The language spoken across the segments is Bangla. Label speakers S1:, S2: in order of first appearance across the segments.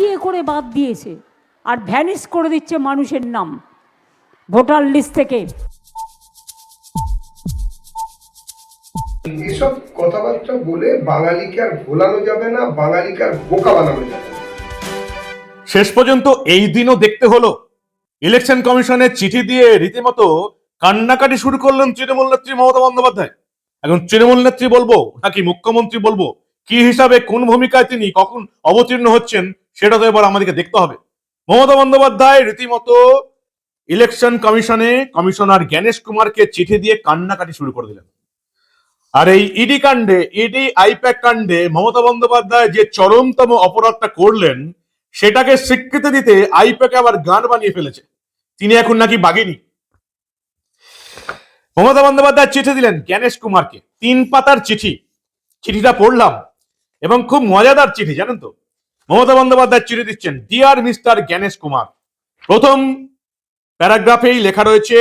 S1: দিয়ে করে বাদ দিয়েছে আর ভ্যানিশ করে দিচ্ছে মানুষের নাম ভোটার লিস্ট থেকে।
S2: এসব কথাবার্তা বলে বাঙালিকে আর ভোলানো যাবে না, বাঙালিকে আর বোকা বানানো যাবে না।
S3: শেষ পর্যন্ত এই দিনও দেখতে হলো ইলেকশন কমিশনের চিঠি দিয়ে রীতিমতো কান্নাকাটি শুরু করলেন তৃণমূল নেত্রী মমতা বন্দ্যোপাধ্যায়। এখন তৃণমূল নেত্রী বলবো নাকি মুখ্যমন্ত্রী বলবো, কি হিসাবে কোন ভূমিকায় তিনি কখন অবতীর্ণ হচ্ছেন সেটা তো এবার আমাদেরকে দেখতে হবে। মমতা বন্দ্যোপাধ্যায় রীতিমতো ইলেকশন কমিশনে কমিশনার জ্ঞানেশ কুমারকে চিঠি দিয়ে কান্নাকাটি শুরু করে দিলেন। আর এই ইডি কাণ্ডে, ইডি আইপ্যাক কাণ্ডে মমতা বন্দ্যোপাধ্যায় যে চরমতম অপরাধটা করলেন সেটাকে স্বীকৃতি দিতে আইপ্যাক আবার গান বানিয়ে ফেলেছে, তিনি এখন নাকি বাঘিনী। মমতা বন্দ্যোপাধ্যায় চিঠি দিলেন জ্ঞানেশ কুমারকে, 3 পাতার চিঠি। চিঠিটা পড়লাম এবং খুব মজাদার চিঠি, জানেন তো। মমতা বন্দ্যোপাধ্যায় চিঠি দিচ্ছেন, ডিয়ার মিস্টার জ্ঞানেশ কুমার। প্রথম প্যারাগ্রাফেই লেখা রয়েছে,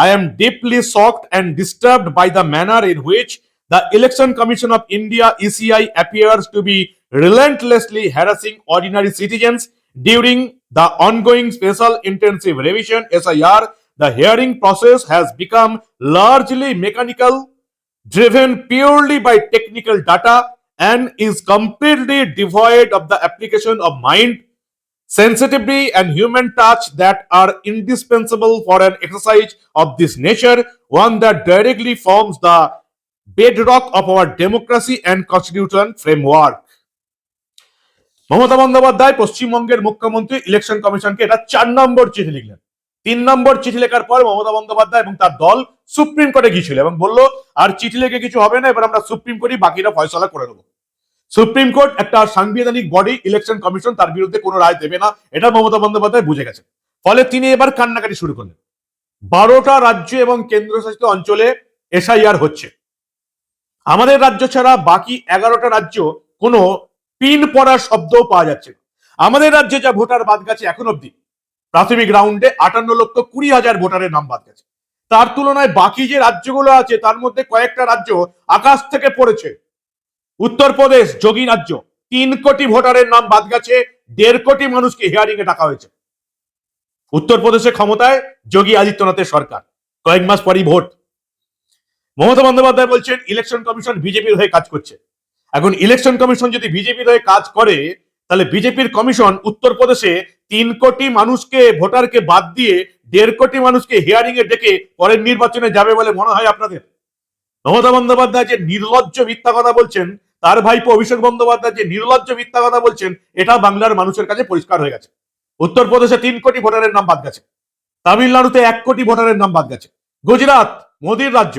S3: I am deeply shocked and disturbed by the manner in which the Election Commission of India ECI appears to be relentlessly harassing ordinary citizens during the ongoing Special Intensive Revision SIR. The hearing process has become largely mechanical, driven purely by technical data, and is completely devoid of the application of mind, sensitivity and human touch that are indispensable for an exercise of this nature, one that directly forms the bedrock of our democracy and constitutional framework. Mamata Bandyopadhyay পশ্চিমবঙ্গের মুখ্যমন্ত্রী ইলেকশন কমিশনকে এটা 4 নম্বর চিঠি লিখলেন। 3 নম্বর চিঠি লেখার পর মমতা বন্দ্যোপাধ্যায় এবং তার দল সুপ্রিম কোর্টে গিয়েছিল এবং বলল, আর চিঠি লিখে কিছু হবে না, এবার আমরা সুপ্রিম কোর্টই বাকিটা ফয়সলা করে দেবো। সুপ্রিম কোর্ট একটা সাংবিধানিক বডি, ইলেকশন কমিশন, তার বিরুদ্ধে কোনো রায় দেবে না, এটা মমতা বন্দ্যোপাধ্যায় বুঝে গেছেন। ফলে তিনি এবার কান্নাকাটি শুরু করলেন। 12টা রাজ্য এবং কেন্দ্রশাসিত অঞ্চলে এসআইআর হচ্ছে। আমাদের রাজ্য ছাড়া বাকি 11টা রাজ্য কোনো পিন পড়ার শব্দও পাওয়া যাচ্ছে না। আমাদের রাজ্যে যা ভোটার বাদ গেছে এখন অব্দি প্রাথমিক রাউন্ডে 58,20,000 ভোটারের নাম বাদ গেছে। তার তুলনায় বাকি যে রাজ্যগুলো আছে তার মধ্যে কয়েকটা রাজ্য আকাশ থেকে পড়েছে। উত্তরপ্রদেশ যোগী রাজ্য, 3 কোটি ভোটারের নাম বাদ গেছে, 1.5 কোটি মানুষকে হিয়ারিং এ ডাকা হয়েছে। উত্তরপ্রদেশে ক্ষমতায় যোগী আদিত্যনাথের সরকার, কয়েক মাস পরই ভোট। মমতা বন্দ্যোপাধ্যায় বলছেন ইলেকশন কমিশন বিজেপির হয়ে কাজ করছে। এখন ইলেকশন কমিশন যদি বিজেপির হয়ে কাজ করে তাহলে বিজেপির কমিশন উত্তরপ্রদেশে 3 কোটি মানুষকে, ভোটারকে বাদ দিয়ে 1.5 কোটি মানুষকে হিয়ারিং এ ডেকে পরের নির্বাচনে যাবে বলে মনে হয় আপনাদের? মমতা বন্দ্যোপাধ্যায় যে নির্লজ্জ মিথ্যা কথা বলছেন, তার ভাইপো অভিষেক বন্দ্যোপাধ্যায় যে নির্লজ্জ মিথ্যা কথা বলছেন, এটা বাংলার মানুষের কাছে পরিষ্কার হয়ে গেছে। উত্তরপ্রদেশে 3 কোটি ভোটারের নাম বাদ গেছে, তামিলনাড়ুতে 1 কোটি ভোটারের নাম বাদ গেছে, গুজরাট মোদির রাজ্য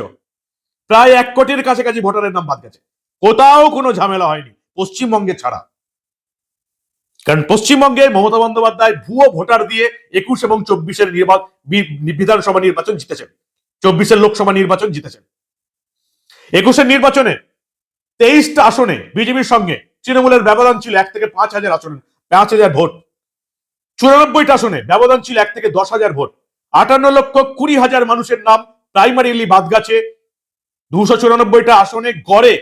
S3: প্রায় 1 কোটির কাছাকাছি ভোটারের নাম বাদ গেছে। কোথাও কোনো ঝামেলা হয়নি পশ্চিমবঙ্গে ছাড়া। কারণ পশ্চিমবঙ্গে মমতা বন্দ্যোপাধ্যায় ভুয়ো ভোটার দিয়ে 21 এবং 24-এর বিধানসভা নির্বাচন জিতেছেন, 24-এর লোকসভা নির্বাচন জিতেছেন। 21-এর নির্বাচনে 23টা আসনে বিজেপির সঙ্গে তৃণমূলের ব্যবধান ছিল 1 থেকে 5,000 আসনে, 5,000 ভোট। 94টা আসনে ব্যবধান ছিল 1 থেকে 10,000 ভোট। 58,20,000 মানুষের নাম প্রাইমারিলি বাদ গেছে। 294টা আসনে গড়ে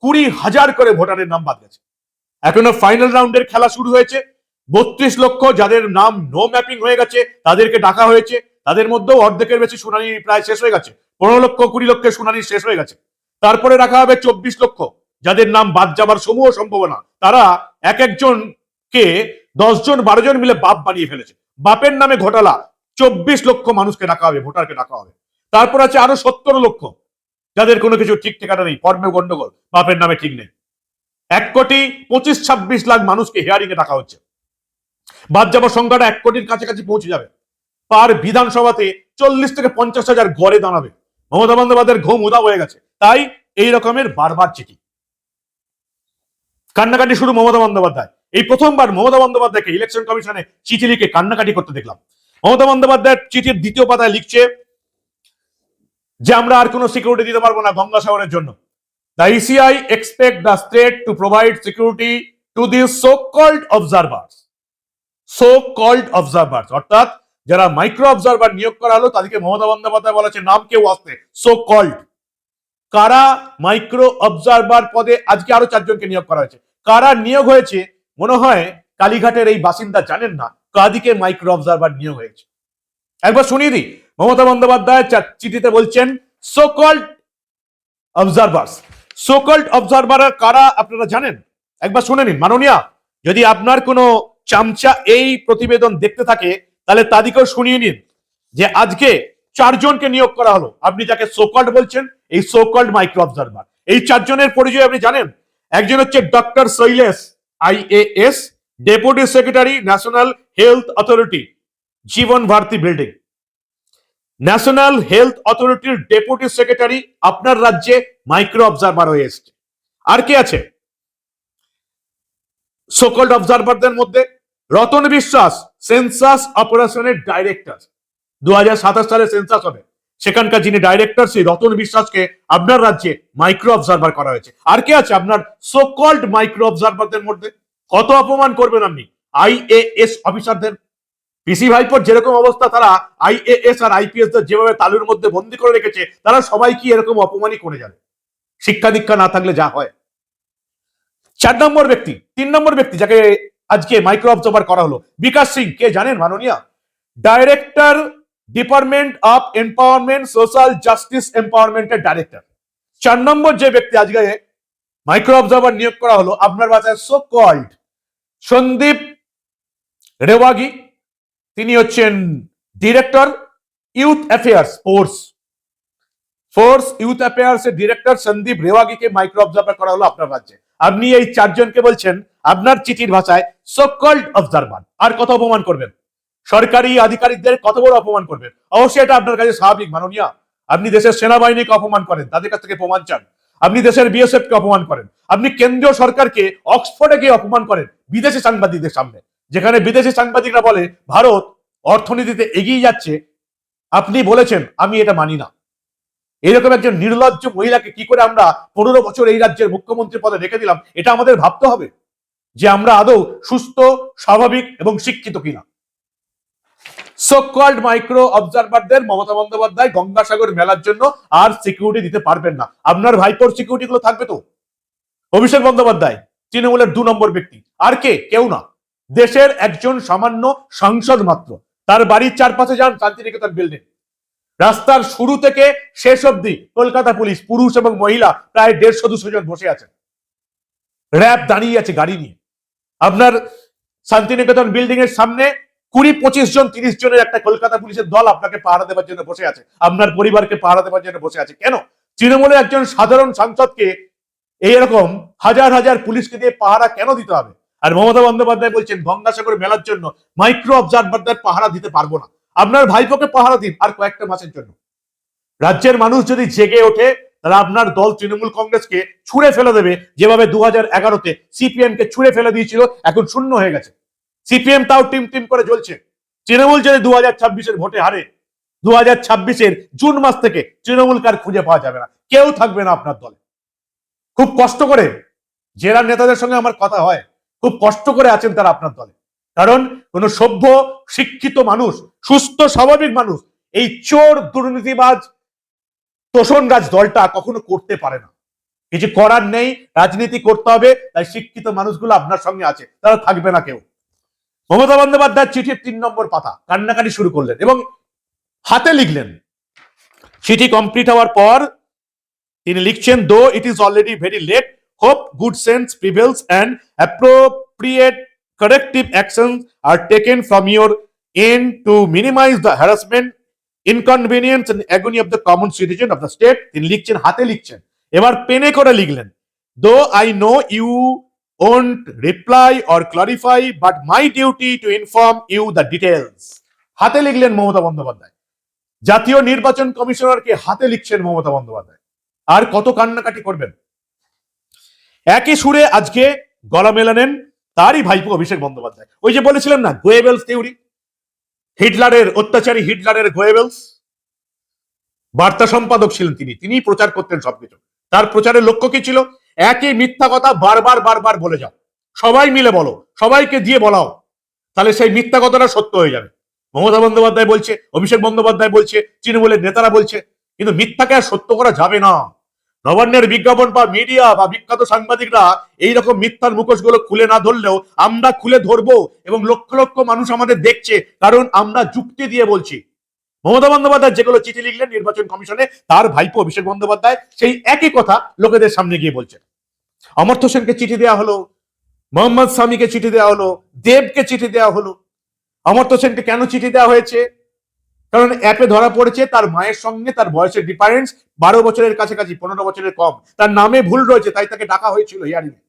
S3: 20,000 করে ভোটারের নাম বাদ গেছে। এখনো ফাইনাল রাউন্ডের খেলা শুরু হয়েছে। 32 লক্ষ যাদের নাম নো ম্যাপিং হয়ে গেছে তাদেরকে ডাকা হয়েছে। তাদের মধ্যেও অর্ধেকের বেশি শুনানি প্রায় শেষ হয়ে গেছে। 15 লক্ষ 20 লক্ষের শুনানি শেষ হয়ে গেছে। তারপরে রাখা হবে 24 লক্ষ যাদের নাম বাদ যাবার সমূহ সম্ভাবনা। তারা এক একজনকে 10 জন 12 জন মিলে বাপ বানিয়ে ফেলেছে। বাপের নামে ঘোটালা 24 লক্ষ মানুষকে ডাকা হবে, ভোটারকে ডাকা হবে। তারপর আছে আরো 17 লক্ষ যাদের কোনো কিছু ঠিক ঠিকানা নেই, ফর্মে গন্ডগোল, বাপের নামে ঠিক নেই। 1,25,26,00,000 মানুষকে হিয়ারিং এ ডাকা হচ্ছে। বাদ যাবার সংখ্যাটা 1 কোটির কাছাকাছি পৌঁছে যাবে। পার বিধানসভাতে 40 থেকে 50,000 গড়ে দাঁড়াবে। মমতা বন্দ্যোপাধ্যায়ের ঘুম উধাও হয়ে গেছে, তাই এই রকমের বারবার চিঠি, কান্নাকাটি শুরু মমতা বন্দ্যোপাধ্যায়। এই প্রথমবার মমতা বন্দ্যোপাধ্যায়কে ইলেকশন কমিশনে চিঠি লিখে কান্নাকাটি করতে দেখলাম। মমতা বন্দ্যোপাধ্যায়ের চিঠির 2য় পাতায় লিখছে যে আমরা আর কোনো সিকিউরিটি দিতে পারবো না গঙ্গাসাগরের জন্য। The ECI expect the state to provide security to these so-called observers. So-called observers অর্থাৎ যারা মাইক্রো অবজারভার নিয়োগ করা হলো তাদেরকে মমতা বন্দ্যোপাধ্যায় বলেছে নাম কেউ আসতে, সো কল্ড। কারা মাইক্রো অবজারভার পদে আজকে আরো 4 জনকে নিয়োগ করা হয়েছে। কারা নিয়োগ হয়েছে মনে হয় কালীঘাটের এই বাসিন্দা জানেন না কাদিকে মাইক্রো অবজারভার নিয়োগ হয়েছে। একবার শুনিয়ে দিই, মমতা বন্দ্যোপাধ্যায় চিঠিতে বলছেন সোকল্ড অবজারভার্স। সোকল্ড অবজারভার কারা আপনারা জানেন? একবার শুনে নিন মাননীয়া। যদি আপনার কোনো চামচা এই প্রতিবেদন দেখতে থাকে তাহলে তাদেরকেও শুনিয়ে নিন যে আজকে 4 জনকে নিয়োগ করা হলো। আপনি যাকে সোকল্ড বলছেন, এই সোকল্ড মাইক্রো অবজারভার, এই 4 জনের পরিচয় আপনি জানেন? একজন হচ্ছে doctor Shailesh, IAS, deputy secretary national health authority, Jiban Bharati building. National health অথরিটির ডেপুটি সেক্রেটারি আপনার রাজ্যে মাইক্রো অবজারভার হয়ে এসছে। আর কে আছে সোকল্ড অবজারভারদের মধ্যে? রতন বিশ্বাস, সেন্সাস অপারেশনের ডাইরেক্টর। 2027 সালে সেন্সাস হবে, সেখানকার যিনি ডাইরেক্টর সেই রতন বিশ্বাসকে আপনার রাজ্যে মাইক্রো অবজারভার করা হয়েছে। আর কে আছে আপনার সোকল্ড মাইক্রো অবজারভারদের মধ্যে? কত অপমান করবেন আপনি IAS অফিসারদের। পিসি ভাইপোর যেরকম অবস্থা, তারা IAS আর IPS দের যেভাবে তালুর মধ্যে বন্দি করে রেখেছে, তারা সবাই কি এরকম অপমানই করে যাবে? শিক্ষা দীক্ষা না থাকলে যা হয়। 4 নম্বর ব্যক্তি, 3 নম্বর ব্যক্তি যাকে আজকে মাইক্রো অবজারভার করা হলো, বিকাশ সিং। কে জানেন মাননীয়া? Director, department of empowerment, social justice এম্পাওয়ারমেন্টের ডাইরেক্টর। 4 নম্বর যে ব্যক্তি আজকে মাইক্রো অবজারভার নিয়োগ করা হলো, আপনার ভাষায় সো কল্ড সন্দীপ রেওয়াগি। তিনি হচ্ছেন director youth affairs, force youth affairs এর ডিরেক্টর সন্দীপ রেওয়াগিকে মাইক্রো অবজারভার করা হলো আপনার রাজ্যে। আপনি এই 4 জনকে বলছেন আপনার চিঠির ভাষায় সো কল্ড অবজারভার। আর কত অপমান করবেন? সরকারি আধিকারিকদের কত বড় অপমান করবেন? অবশ্যই এটা আপনার কাছে স্বাভাবিক মাননীয়া। আপনি দেশের সেনাবাহিনীকে অপমান করেন, তাদের কাছ থেকে প্রমাণ চান। আপনি দেশের BSF কে অপমান করেন। আপনি কেন্দ্রীয় সরকারকে অক্সফোর্ডে গিয়ে অপমান করেন বিদেশি সাংবাদিকদের সামনে, যেখানে বিদেশি সাংবাদিকরা বলে ভারত অর্থনীতিতে এগিয়ে যাচ্ছে। আপনি বলেছেন আমি এটা মানি না। এরকম একজন নির্লজ্জ মহিলাকে কি করে আমরা 15 বছর এই রাজ্যের মুখ্যমন্ত্রী পদে রেখে দিলাম? এটা আমাদের ভাবতে হবে যে আমরা আদৌ সুস্থ, স্বাভাবিক এবং শিক্ষিত কিনা। সোকল্ড মাইক্রো অবজারভারদের মমতা বন্দ্যোপাধ্যায় গঙ্গাসাগর মেলার জন্য আর সিকিউরিটি দিতে পারবেন না। আপনার ভাইপোর সিকিউরিটি গুলো থাকবে তো? অভিষেক বন্দ্যোপাধ্যায় তৃণমূলের 2 নম্বর ব্যক্তি। আর কে? কেউ না, দেশের একজন সামান্য সাংসদ মাত্র। তার বাড়ির চারপাশে যান, শান্তিনিকেতন বিল্ডিং, রাস্তার শুরু থেকে শেষ অবধি কলকাতা পুলিশ, পুরুষ এবং মহিলা প্রায় 150-200 জন বসে আছেন। র্যাব দাঁড়িয়ে আছে গাড়ি নিয়ে। আপনার শান্তিনিকেতন বিল্ডিং এর সামনে 20-25 জন, 30 জনের একটা কলকাতা পুলিশের দল আপনাকে পাহারা দেওয়ার জন্য বসে আছে, আপনার পরিবারকে পাহারা দেওয়ার জন্য বসে আছে। কেন? তৃণমূলের একজন সাধারণ সাংসদকে এইরকম হাজার হাজার পুলিশকে দিয়ে পাহারা কেন দিতে হবে? আর মমতা বন্দ্যোপাধ্যায় বলছেন গঙ্গাসাগর মেলার জন্য মাইক্রো অবজারভারদের পাহারা দিতে পারবো না। আপনার ভাইপোকে পাহারা দিন আর কয়েকটা মাসের জন্য। রাজ্যের মানুষ যদি জেগে ওঠে তাহলে আপনার দল তৃণমূল কংগ্রেসকে ছুঁড়ে ফেলে দেবে, যেভাবে 2011-তে CPM কে ছুঁড়ে ফেলে দিয়েছিল, এখন শূন্য হয়ে গেছে। CPM তাও টিম টিম করে জ্বলছে। তৃণমূল যদি 2026-এর ভোটে হারে, 2026-এর জুন মাস থেকে তৃণমূলকে আর খুঁজে পাওয়া যাবে না, কেউ থাকবে না আপনার দলে। খুব কষ্ট করে জেলা নেতাদের সঙ্গে আমার কথা হয়, খুব কষ্ট করে আছেন তারা আপনার দলে। কারণ কোন সভ্য, শিক্ষিত মানুষ, সুস্থ স্বাভাবিক মানুষ এই চোর, দুর্নীতিবাজ, তোষণরাজ দলটা কখনো করতে পারে না। কিছু করার নেই, রাজনীতি করতে হবে, তাই শিক্ষিত মানুষগুলো আপনার সঙ্গে আছে, তারা থাকবে না কেউ। মমতা বন্দ্যোপাধ্যায়ের চিঠির 3 নম্বর পাতা, কান্নাকাটি শুরু করলেন এবং হাতে লিখলেন। চিঠি কমপ্লিট হওয়ার পর তিনি লিখছেন, though it is already very late, hope good sense prevails and appropriate corrective actions are taken from your end to minimize the harassment, inconvenience and agony of the common citizen of the state. তিনি লিখছেন, হাতে লিখছেন, এবার পেনে করে লিখলেন। Though I know you won't reply or clarify, but my duty to inform you the details. হাতে লিখলেন মমতা বন্দ্যোপাধ্যায়। জাতীয় নির্বাচন কমিশনারকে হাতে লিখছেন মমতা বন্দ্যোপাধ্যায়। আর কত কান্নাকাটি করবেন? একই সুরে আজকে গলা মেলানেন তারই ভাইপো অভিষেক বন্দ্যোপাধ্যায়। ওই যে বলেছিলেন না গোয়েবেলস থিওরি, হিটলারের অত্যাচারী, হিটলারের গোয়েবেলস বার্তা সম্পাদক ছিলেন তিনি প্রচার করতেন সবকিছু। তার প্রচারের লক্ষ্য কি ছিল? একই মিথ্যা কথা বারবার বলে যাও, সবাই মিলে বলো, সবাইকে দিয়ে বলাও, তাহলে সেই মিথ্যা কথাটা সত্য হয়ে যাবে। মমতা বন্দ্যোপাধ্যায় বলছে, অভিষেক বন্দ্যোপাধ্যায় বলছে, তৃণমূলের নেতারা বলছে, কিন্তু মিথ্যাকে আর সত্য করা যাবে না। নবান্নের বিজ্ঞাপন বা মিডিয়া বা বিখ্যাত সাংবাদিকরা এইরকম মিথ্যার মুখোশগুলো খুলে না ধরলেও আমরা খুলে ধরবো, এবং লক্ষ লক্ষ মানুষ আমাদের দেখছে, কারণ আমরা যুক্তি দিয়ে বলছি। মমতা বন্দ্যোপাধ্যায় যেগুলো চিঠি লিখলেন নির্বাচন কমিশনে, তার ভাইপো অভিষেক বন্দ্যোপাধ্যায় সেই একই কথা লোকেদের সামনে গিয়ে বলছেন। অমর্ত্য সেনকে চিঠি দেওয়া হলো, মোহাম্মদ শামীকে চিঠি দেওয়া হলো, দেবকে চিঠি দেওয়া হলো। অমর্ত্য সেনকে কেন চিঠি দেওয়া হয়েছে? কারণ অ্যাপে ধরা পড়েছে তার মায়ের সঙ্গে তার বয়সের ডিফারেন্স 12 বছরের কাছাকাছি, 15 বছরের কম, তার নামে ভুল রয়েছে, তাই তাকে ডাকা হয়েছিল হিয়ারিং এ।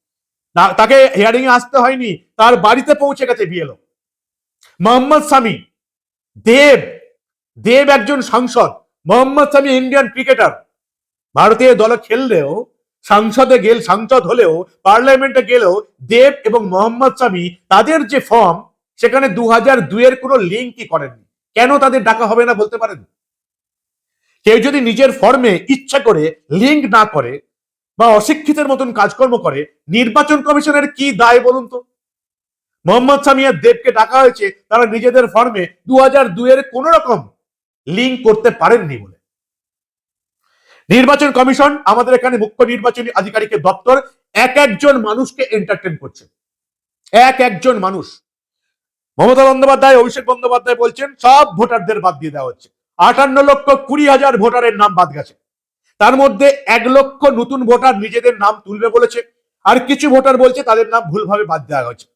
S3: তাকে হিয়ারিং এ আসতে হয়নি, তার বাড়িতে পৌঁছে গেছে বিএলও। মোহাম্মদ শামী, দেব দেব একজন সাংসদ, মোহাম্মদ শামী ইন্ডিয়ান ক্রিকেটার, ভারতীয় দলে খেললেও, সাংসদ হলেও, পার্লামেন্টে গেলেও দেব এবং মোহাম্মদ শামী তাদের যে ফর্ম, সেখানে 2002 এর কোনো লিঙ্কই করেননি। কেন তাদের ডাকা হবে না বলতে পারেন? কেউ যদি নিজের ফর্মে ইচ্ছা করে লিঙ্ক না করে বা অশিক্ষিতের মতন কাজকর্ম করে, নির্বাচন কমিশনের কি দায় বলুন তো? মোহাম্মদ শামী আর দেবকে ডাকা হয়েছে তারা নিজেদের ফর্মে 2002 এর কোন রকম লিঙ্ক করতে পারেননি বলে। নির্বাচন কমিশন, আমাদের এখানে মুখ্য নির্বাচনী আধিকারিকের দপ্তর এক একজন মানুষকে এন্টারটেন করছে, এক একজন মানুষ। মমতা বন্দ্যোপাধ্যায়, অভিষেক বন্দ্যোপাধ্যায় বলছেন সব ভোটারদের বাদ দিয়ে দেওয়া হচ্ছে। 58,20,000 ভোটারের নাম বাদ গেছে, তার মধ্যে 1 লক্ষ নতুন ভোটার নিজেদের নাম তুলবে বলেছে, আর কিছু ভোটার বলছে তাদের নাম ভুলভাবে বাদ দেওয়া হয়েছে।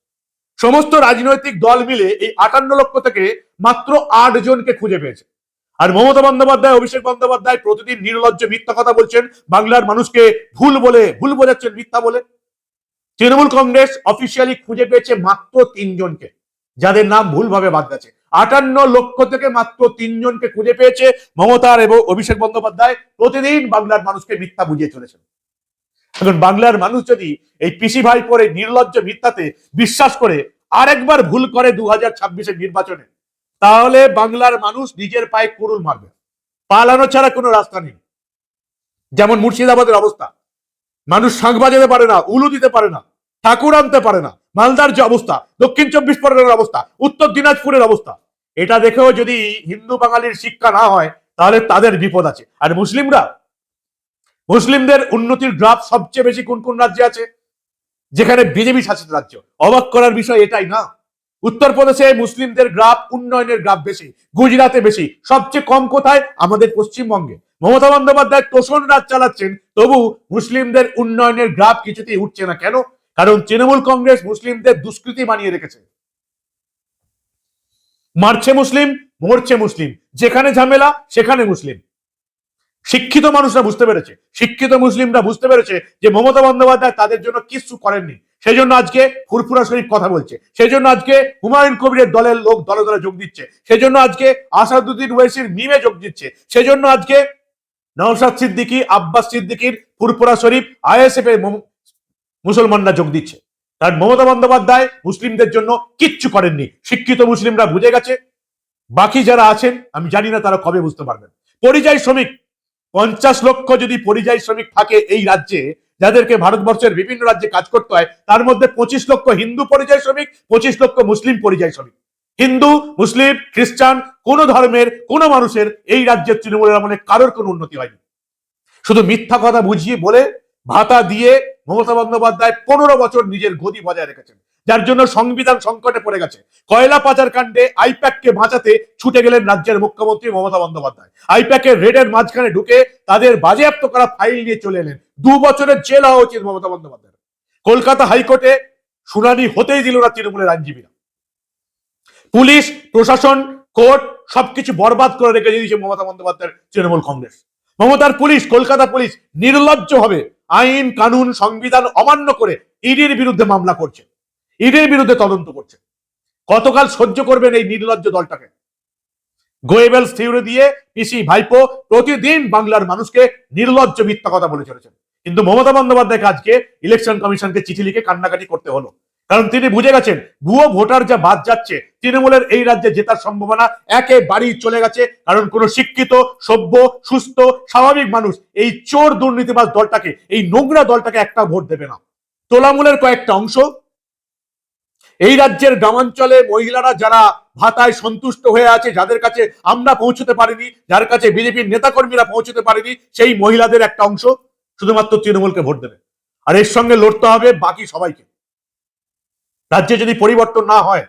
S3: সমস্ত রাজনৈতিক দল মিলে এই 58 লক্ষ থেকে মাত্র 8 জনকে খুঁজে পেয়েছে। আর মমতা বন্দ্যোপাধ্যায়, অভিষেক বন্দ্যোপাধ্যায় প্রতিদিন নির্লজ্জ মিথ্যা কথা বলছেন, বাংলার মানুষকে ভুল বোঝাচ্ছেন মিথ্যা বলে। তৃণমূল কংগ্রেস অফিসিয়ালি খুঁজে পেয়েছে মাত্র 3 জনকে, যাদের নাম ভুলভাবে বাদ গেছে। 58 লক্ষ থেকে মাত্র 3 জনকে খুঁজে পেয়েছে মমতার এবং অভিষেক বন্দ্যোপাধ্যায়। প্রতিদিন বাংলার মানুষকে মিথ্যা বুঝিয়ে চলেছেন। এখন বাংলার মানুষ যদি এই পিসি ভাই পরে নির্লজ্জ মিথ্যাতে বিশ্বাস করে আরেকবার ভুল করে 2026-এর নির্বাচনে, তাহলে বাংলার মানুষ নিজের পায়ে কুড়ুল মারবে, পালানো ছাড়া কোনো রাস্তা নেই। যেমন মুর্শিদাবাদের অবস্থা, মানুষ শাঁখ বাজাতে পারে না, উলু দিতে পারে না, ঠাকুর আনতে পারে না। মালদার যে অবস্থা, দক্ষিণ 24 পরগনার অবস্থা, উত্তর দিনাজপুরের অবস্থা, এটা দেখেও যদি হিন্দু বাঙালির শিক্ষা না হয়, তাহলে তাদের বিপদ আছে। আর মুসলিমদের উন্নতির গ্রাফ সবচেয়ে বেশি কোন কোন রাজ্যে আছে? যেখানে বিজেপি শাসিত রাজ্য। অবাক করার বিষয় এটাই না, উত্তরপ্রদেশে মুসলিমদের গ্রাফ, উন্নয়নের গ্রাফ বেশি, গুজরাটে বেশি, সবচেয়ে কম কোথায়? আমাদের পশ্চিমবঙ্গে। মমতা বন্দ্যোপাধ্যায় তোষণ রাজ চালাচ্ছেন, তবু মুসলিমদের উন্নয়নের গ্রাফ কিছুতেই উঠছে না। কেন? কারণ তৃণমূল কংগ্রেস মুসলিমদের দুষ্কৃতী বানিয়ে রেখেছে। মারছে মুসলিম, মরছে মুসলিম, যেখানে ঝামেলা সেখানে মুসলিম। শিক্ষিত মানুষরা বুঝতে পেরেছে, শিক্ষিত মুসলিমরা বুঝতে পেরেছে যে মমতা বন্দ্যোপাধ্যায় তাদের জন্য কিছু করেননি। সেই জন্য আজকে ফুরফুরা শরীফ কথা বলছে, সেই জন্য আজকে হুমায়ুন কবিরের দলের লোক দলে দলে যোগ দিচ্ছে, সেই জন্য আজকে আসাদুদ্দিন ওয়েসির মিমে যোগ দিচ্ছে, সেই জন্য আজকে নওশাদ সিদ্দিকী, আব্বাস সিদ্দিকীর ফুরফুরা শরীফ আইএসএফ এর মুসলমানরা যোগ দিচ্ছে। কারণ মমতা বন্দ্যোপাধ্যায় মুসলিমদের জন্য কিচ্ছু করেননি। শিক্ষিত মুসলিমরা বুঝে গেছে, বাকি যারা আছেন আমি জানি না তারা কবে বুঝতে পারবেন। পরিযায়ী শ্রমিক, 50 লক্ষ যদি পরিযায়ী শ্রমিক থাকে এই রাজ্যে, যাদেরকে ভারতবর্ষের বিভিন্ন রাজ্যে কাজ করতে হয়, তার মধ্যে 25 লক্ষ হিন্দু পরিযায়ী শ্রমিক, 25 লক্ষ মুসলিম পরিযায়ী শ্রমিক। হিন্দু, মুসলিম, খ্রিস্টান, কোন ধর্মের কোন মানুষের এই রাজ্যের তৃণমূলের আমলে কারোর কোনো উন্নতি হয়নি। শুধু মিথ্যা কথা বুঝিয়ে বলে ভাতা দিয়ে মমতা বন্দ্যোপাধ্যায় 15 বছর নিজের গদি বজায় রেখেছেন, যার জন্য সংবিধান সংকটে পড়ে গেছে। কয়লা পাচার কাণ্ডে আইপ্যাককে বাঁচাতে ছুটে গেলেন রাজ্যের মুখ্যমন্ত্রী মমতা বন্দ্যোপাধ্যায়। আইপ্যাকের রেডের মাঝখানে ঢুকে তাদের বাজেয়াপ্ত করা ফাইল নিয়ে চলে এলেন। 2 বছরের জেল হওয়া উচিত মমতা বন্দ্যোপাধ্যায়। কলকাতা হাইকোর্টে শুনানি হতেই দিল না তৃণমূলের আইনজীবীরা। পুলিশ, প্রশাসন, কোর্ট সবকিছু বরবাদ করে রেখে দিয়েছে মমতা বন্দ্যোপাধ্যায়ের তৃণমূল কংগ্রেস। মমতার পুলিশ, কলকাতা পুলিশ নির্লজ্জ হবে আইন কানুন সংবিধান অমান্য করে ইডির বিরুদ্ধে মামলা করছে, ইডির বিরুদ্ধে তদন্ত করছে। কতকাল সহ্য করবেন এই নির্লজ্জ দলটাকে? গোয়েবেলস থিওরি দিয়ে পিসি ভাইপো প্রতিদিন বাংলার মানুষকে নির্লজ্জ মিথ্যা কথা বলে চলেছেন। কিন্তু মমতা বন্দ্যোপাধ্যায়কে আজকে ইলেকশন কমিশনকে চিঠি লিখে কান্নাকাটি করতে হলো, কারণ তিনি বুঝে গেছেন ভুয়ো ভোটার যা বাদ যাচ্ছে, তৃণমূলের এই রাজ্যে জেতার সম্ভাবনা একেবারেই চলে গেছে। কারণ কোন শিক্ষিত, সভ্য, সুস্থ, স্বাভাবিক মানুষ এই চোর দুর্নীতিবাজ দলটাকে, এই নোংরা দলটাকে একটা ভোট দেবে না। তোলামূলের কয়েকটা অংশ, এই রাজ্যের গ্রামাঞ্চলে মহিলারা যারা ভাতায় সন্তুষ্ট হয়ে আছে, যাদের কাছে আমরা পৌঁছতে পারিনি, যার কাছে বিজেপির নেতাকর্মীরা পৌঁছতে পারেনি, সেই মহিলাদের একটা অংশ শুধুমাত্র তৃণমূলকে ভোট দেবে, আর এর সঙ্গে লড়তে হবে বাকি সবাইকে। রাজ্যে যদি পরিবর্তন না হয়,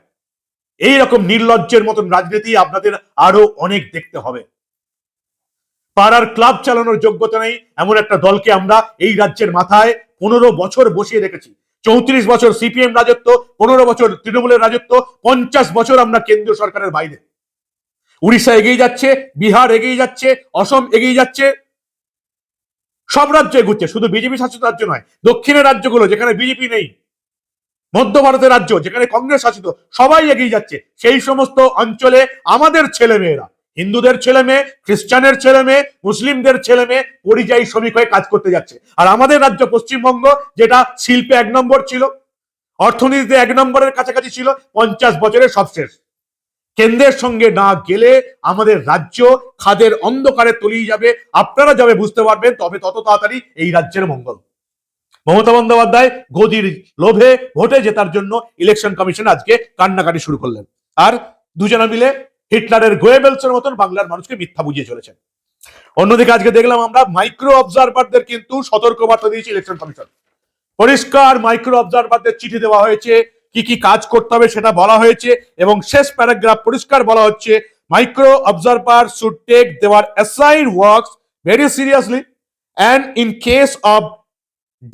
S3: এই রকম নির্লজ্জের মতন রাজনীতি আপনাদের আরো অনেক দেখতে হবে। পাড়ার ক্লাব চালানোর যোগ্যতা নেই এমন একটা দলকে আমরা এই রাজ্যের মাথায় 15 বছর বসিয়ে রেখেছি। 34 বছর সিপিএম রাজত্ব, 15 বছর তৃণমূলের রাজত্ব, 50 বছর আমরা কেন্দ্রীয় সরকারের বাইরে। উড়িষ্যা এগিয়ে যাচ্ছে, বিহার এগিয়ে যাচ্ছে, অসম এগিয়ে যাচ্ছে, সব রাজ্য এগুচ্ছে, শুধু বিজেপি শাসিত রাজ্য নয়, দক্ষিণের রাজ্যগুলো যেখানে বিজেপি নেই, মধ্য ভারতের রাজ্য যেখানে কংগ্রেস শাসিত, সবাই এগিয়ে যাচ্ছে। সেই সমস্ত অঞ্চলে আমাদের ছেলে মেয়েরা, হিন্দুদের ছেলে মেয়ে, খ্রিস্টানের ছেলে মেয়ে, মুসলিমদের ছেলে মেয়ে পরিযায়ী শ্রমিক হয়ে কাজ করতে যাচ্ছে। আর আমাদের রাজ্য পশ্চিমবঙ্গ, যেটা শিল্পে 1 নম্বর ছিল, অর্থনীতিতে 1 নম্বরের কাছাকাছি ছিল, 50 বছরের সব শেষ। কেন্দ্রের সঙ্গে না গেলে আমাদের রাজ্য খাদের অন্ধকারে তলিয়ে যাবে। আপনারা যাবে বুঝতে পারবেন, তবে তত তাড়াতাড়ি এই রাজ্যের মঙ্গল। মমতা বন্দ্যোপাধ্যায় গদির লোভে ভোটে জেতার জন্য ইলেকশন কমিশন আজকে কান্নাকাটি শুরু করলেন, আর দুজনে মিলে হিটলারের গোয়েবেলসের মতন বাংলার মানুষকে মিথ্যা বুঝিয়ে চলেছেন। অন্যদিকে আজকে দেখলাম আমরা মাইক্রো অবজারভারদের কিন্তু সতর্কবার্তা দিয়েছে ইলেকশন কমিশন। পরিষ্কার মাইক্রো অবজারভারদের চিঠি দেওয়া হয়েছে, কি কি কাজ করতে হবে সেটা বলা হয়েছে, এবং শেষ প্যারাগ্রাফ পরিষ্কার বলা হচ্ছে, মাইক্রো অবজারভার শুড টেক দেওয়ার assigned works very seriously, and in case of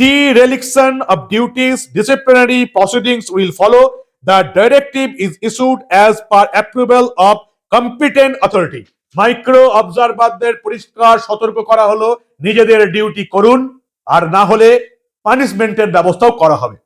S3: dereliction of duties, disciplinary proceedings will follow. The directive is issued as per approval of competent authority. Micro অবজারভারদের পরিষ্কার সতর্ক করা হলো, নিজেদের ডিউটি করুন, আর না হলে পানিশমেন্টের ব্যবস্থাও করা হবে।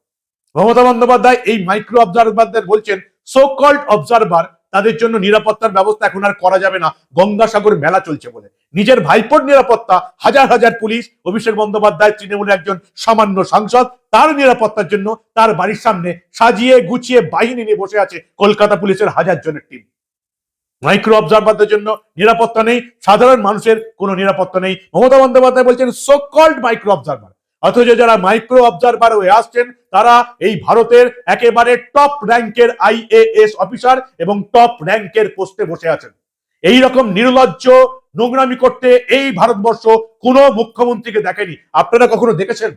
S3: মমতা বন্দ্যোপাধ্যায় এই মাইক্রো অবজারভারদের বলছেন, সো কল্ড অবজারভার, তাদের জন্য নিরাপত্তার ব্যবস্থা এখন আর করা যাবে না, গঙ্গাসাগর মেলা চলছে বলে। নিজের ভাইপোর নিরাপত্তা, হাজার হাজার পুলিশ, অভিষেক বন্দ্যোপাধ্যায় তৃণমূলের একজন সামান্য সাংসদ, তার নিরাপত্তার জন্য তার বাড়ির সামনে সাজিয়ে গুছিয়ে বাহিনী নিয়ে বসে আছে কলকাতা পুলিশের 1000 জনের টিম। মাইক্রো অবজারভারদের জন্য নিরাপত্তা নেই, সাধারণ মানুষের কোনো নিরাপত্তা নেই। মমতা বন্দ্যোপাধ্যায় বলছেন সো কল্ড মাইক্রো অবজারভার, অথচ যারা মাইক্রো অবজারভার হয়ে আসছেন তারা এই ভারতের একেবারে টপ র্যাঙ্কের IAS অফিসার এবং টপ র্যাঙ্কের পোস্টে বসে আছেন। এই রকম নির্লজ্জ নোংরামি করতে এই ভারতবর্ষ কোনো মুখ্যমন্ত্রীকে দেখেনি। আপনারা কখনো দেখেছেন?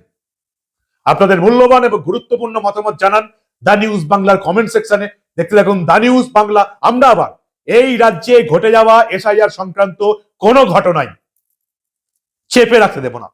S3: আপনাদের মূল্যবান এবং গুরুত্বপূর্ণ মতামত জানান দা নিউজ বাংলার কমেন্ট সেকশনে। দেখতে থাকুন দা নিউজ বাংলা। আমরা আবার এই রাজ্যে ঘটে যাওয়া SIR সংক্রান্ত কোনো ঘটনাই চেপে রাখতে দেব না।